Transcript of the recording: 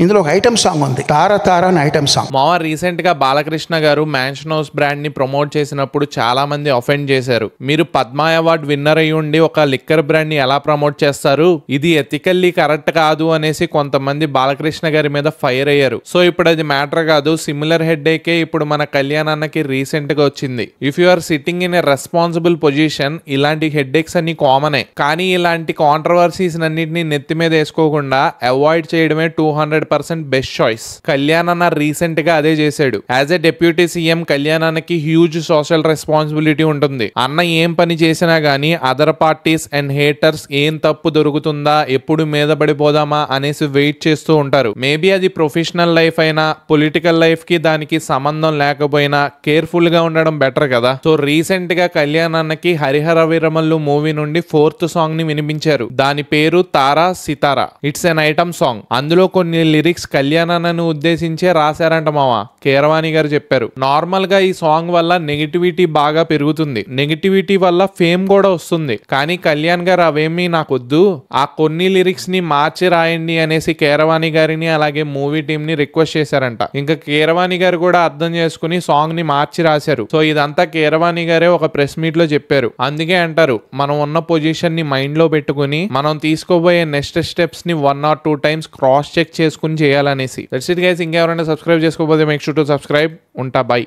ఇందులో ఒక item song ఉంది, తార తార అని ఐటమ్ సాంగ్. మావా రీసెంట్ గా బాలకృష్ణ గారు మ్యాన్షన్ హౌస్ బ్రాండ్ ని ప్రమోట్ చేసినప్పుడు చాలా మంది అఫెండ్ చేశారు. మీరు పద్మ అవార్డ్ విన్నర్ అయ్యి ఉండి ఒక లిక్కర్ బ్రాండ్ ని ఎలా ప్రమోట్ చేస్తారు, ఇది ఎథికల్లీ కరెక్ట్ కాదు అనేసి కొంతమంది బాలకృష్ణ గారి మీద ఫైర్ అయ్యారు. సో ఇప్పుడు అది మ్యాటర్ కాదు, సిమిలర్ హెడ్ ఏకే ఇప్పుడు మన కళ్యాణ్ అన్నకి రీసెంట్ గా వచ్చింది. If you are sitting in a responsible position, ఇలాంటి హెడ్ ఏక్స్ అన్ని కామనే. కానీ ఇలాంటి కాంట్రవర్సీస్ అన్నింటినీ నెత్తి మీద వేసుకోకుండా అవాయిడ్ చేయడమే 200% బెస్ట్ చాయిస్. కళ్యాణ్ అన్న రీసెంట్ గా అదే చేశాడు. As a deputy CM Kalyan అన్నకి హ్యూజ్ సోషల్ రెస్పాన్సిబిలిటీ ఉంటుంది. అన్న ఏం పని చేసినా గానీ అదర్ పార్టీస్ అండ్ హేటర్స్ ఏం తప్పు దొరుకుతుందా, ఎప్పుడు మీద పడిపోదామా అనేసి వెయిట్ చేస్తూ ఉంటారు. మేబీ అది ప్రొఫెషనల్ లైఫ్ అయినా పొలిటికల్ లైఫ్ కి దానికి సంబంధం లేకపోయినా కేర్ఫుల్ గా ఉండడం బెటర్ కదా. సో రీసెంట్ గా కళ్యాణ్ అన్నకి హరిహర వీరమల్లు మూవీ నుండి 4th సాంగ్ ని వినిపించారు. దాని పేరు Tara Sitara. It's an item song. అందులో కొన్ని లిరిక్స్ కళ్యాణ్ అన్నను ఉద్దేశించే రాశారంట మావా. కీరవాణి గారు చెప్పారు. నార్మల్ గా ఈ సాంగ్ వల్ల నెగిటివిటీ బాగా పెరుగుతుంది, నెగిటివిటీ వల్ల ఫేమ్ కూడా వస్తుంది. కానీ కళ్యాణ్ గారు అవేమీ నాకొద్దు, ఆ కొన్ని లిరిక్స్ ని మార్చి రాయండి అనేసి కీరవాణి గారిని అలాగే మూవీ టీమ్ ని రిక్వెస్ట్ చేశారంట. ఇంకా కీరవాణి గారు కూడా అర్థం చేసుకుని సాంగ్ ని మార్చి రాశారు. సో ఇదంతా కీరవాణి గారే ఒక ప్రెస్ మీట్ లో చెప్పారు. అందుకే అంటారు, మనం ఉన్న పొజిషన్ ని మైండ్ లో పెట్టుకుని మనం తీసుకోబోయే నెక్స్ట్ స్టెప్స్ ని 1 or 2 times క్రాస్ చెక్ చేసుకుని చేయాలనేసి. That's it guys. ఇంకెవరైనా సబ్స్క్రైబ్ చేసుకోకపోతే మేక్ షూర్ టు సబ్స్క్రైబ్. ఉంటా, బై.